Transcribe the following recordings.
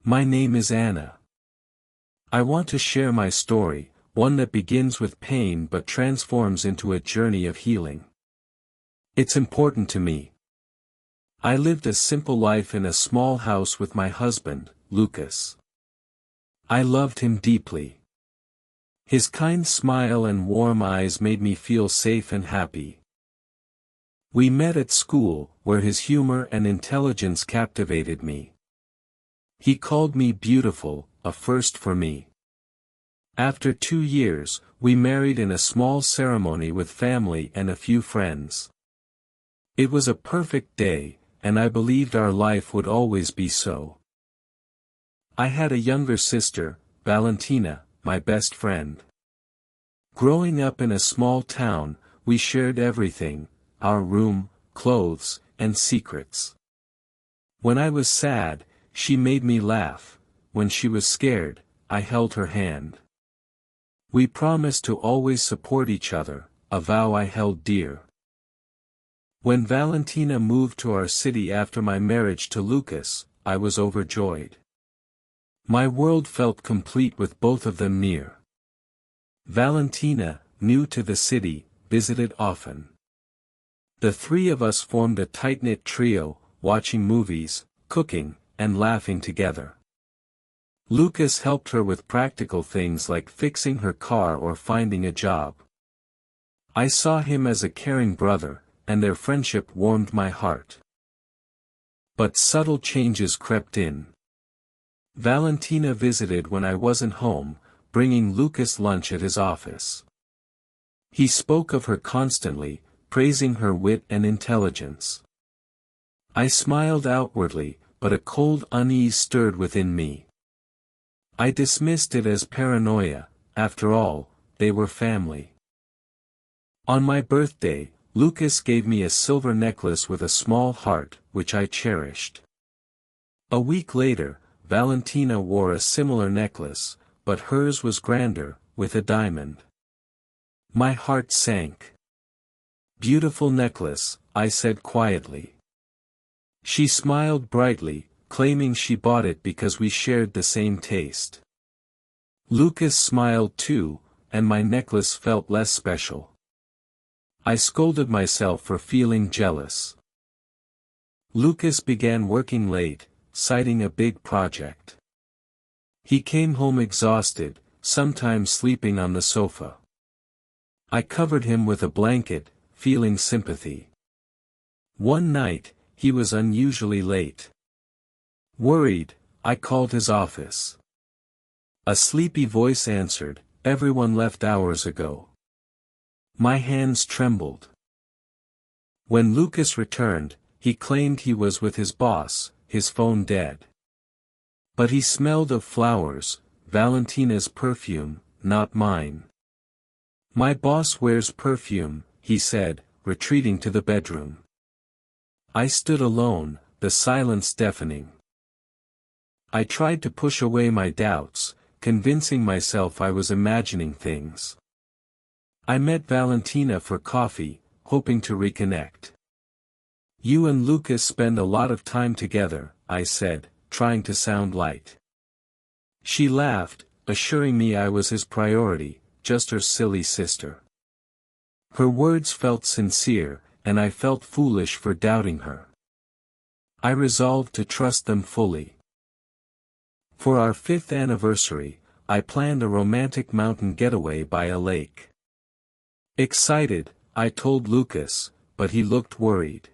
My name is Anna. I want to share my story, one that begins with pain but transforms into a journey of healing. It's important to me. I lived a simple life in a small house with my husband, Lucas. I loved him deeply. His kind smile and warm eyes made me feel safe and happy. We met at school, where his humor and intelligence captivated me. He called me beautiful, a first for me. After 2 years, we married in a small ceremony with family and a few friends. It was a perfect day, and I believed our life would always be so. I had a younger sister, Valentina, my best friend. Growing up in a small town, we shared everything, our room, clothes, and secrets. When I was sad, she made me laugh. When she was scared, I held her hand. We promised to always support each other, a vow I held dear. When Valentina moved to our city after my marriage to Lucas, I was overjoyed. My world felt complete with both of them near. Valentina, new to the city, visited often. The three of us formed a tight-knit trio, watching movies, cooking, and laughing together. Lucas helped her with practical things like fixing her car or finding a job. I saw him as a caring brother, and their friendship warmed my heart. But subtle changes crept in. Valentina visited when I wasn't home, bringing Lucas lunch at his office. He spoke of her constantly, praising her wit and intelligence. I smiled outwardly, but a cold unease stirred within me. I dismissed it as paranoia. After all, they were family. On my birthday, Lucas gave me a silver necklace with a small heart, which I cherished. A week later, Valentina wore a similar necklace, but hers was grander, with a diamond. My heart sank. "Beautiful necklace," I said quietly. She smiled brightly, claiming she bought it because we shared the same taste. Lucas smiled too, and my necklace felt less special. I scolded myself for feeling jealous. Lucas began working late, citing a big project. He came home exhausted, sometimes sleeping on the sofa. I covered him with a blanket, feeling sympathy. One night, he was unusually late. Worried, I called his office. A sleepy voice answered, "Everyone left hours ago." My hands trembled. When Lucas returned, he claimed he was with his boss, his phone dead. But he smelled of flowers, Valentina's perfume, not mine. "My boss wears perfume," he said, retreating to the bedroom. I stood alone, the silence deafening. I tried to push away my doubts, convincing myself I was imagining things. I met Valentina for coffee, hoping to reconnect. "You and Lucas spend a lot of time together," I said, trying to sound light. She laughed, assuring me I was his priority, just her silly sister. Her words felt sincere, and I felt foolish for doubting her. I resolved to trust them fully. For our 5th anniversary, I planned a romantic mountain getaway by a lake. Excited, I told Lucas, but he looked worried.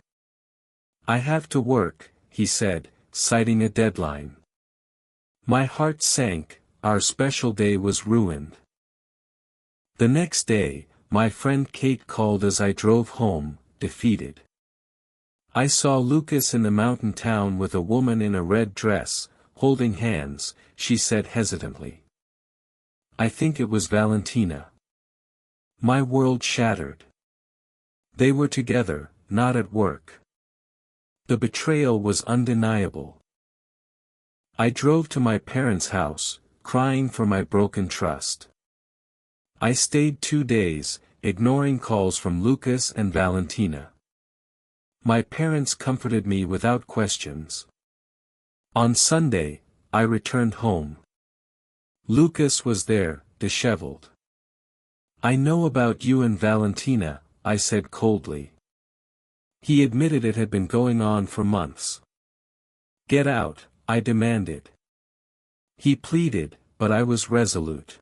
"I have to work," he said, citing a deadline. My heart sank, our special day was ruined. The next day, my friend Kate called as I drove home, defeated. I saw Lucas in the mountain town with a woman in a red dress, holding hands, she said hesitantly. I think it was Valentina. My world shattered. They were together, not at work. The betrayal was undeniable. I drove to my parents' house, crying for my broken trust. I stayed 2 days, ignoring calls from Lucas and Valentina. My parents comforted me without questions. On Sunday, I returned home. Lucas was there, disheveled. "I know about you and Valentina," I said coldly. He admitted it had been going on for months. "Get out," I demanded. He pleaded, but I was resolute.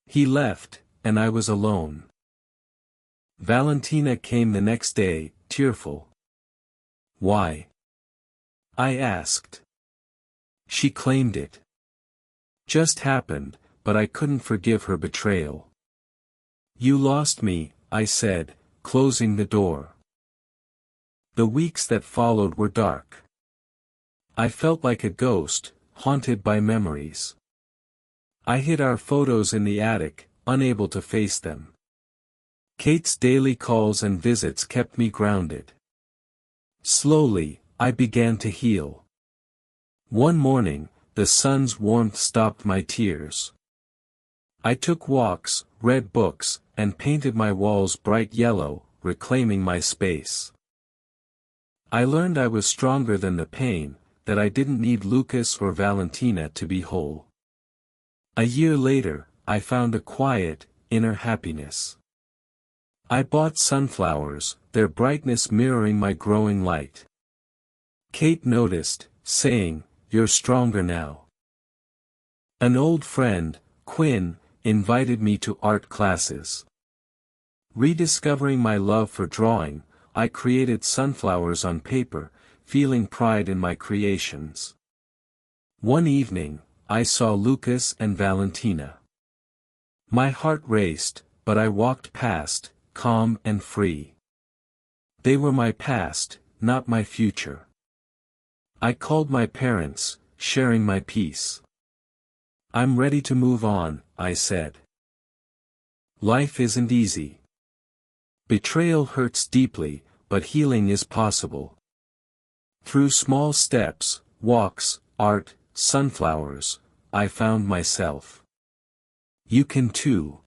He left, and I was alone. Valentina came the next day, tearful. "Why?" I asked. She claimed it just happened, but I couldn't forgive her betrayal. "You lost me," I said, closing the door. The weeks that followed were dark. I felt like a ghost, haunted by memories. I hid our photos in the attic, unable to face them. Kate's daily calls and visits kept me grounded. Slowly, I began to heal. One morning, the sun's warmth stopped my tears. I took walks, read books, and painted my walls bright yellow, reclaiming my space. I learned I was stronger than the pain, that I didn't need Lucas or Valentina to be whole. A year later, I found a quiet, inner happiness. I bought sunflowers, their brightness mirroring my growing light. Kate noticed, saying, "You're stronger now." An old friend, Quinn, invited me to art classes. Rediscovering my love for drawing, I created sunflowers on paper, feeling pride in my creations. One evening, I saw Lucas and Valentina. My heart raced, but I walked past, calm and free. They were my past, not my future. I called my parents, sharing my peace. "I'm ready to move on," I said. Life isn't easy. Betrayal hurts deeply, but healing is possible. Through small steps, walks, art, sunflowers, I found myself. You can too.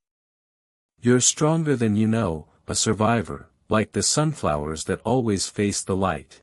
You're stronger than you know, a survivor, like the sunflowers that always face the light.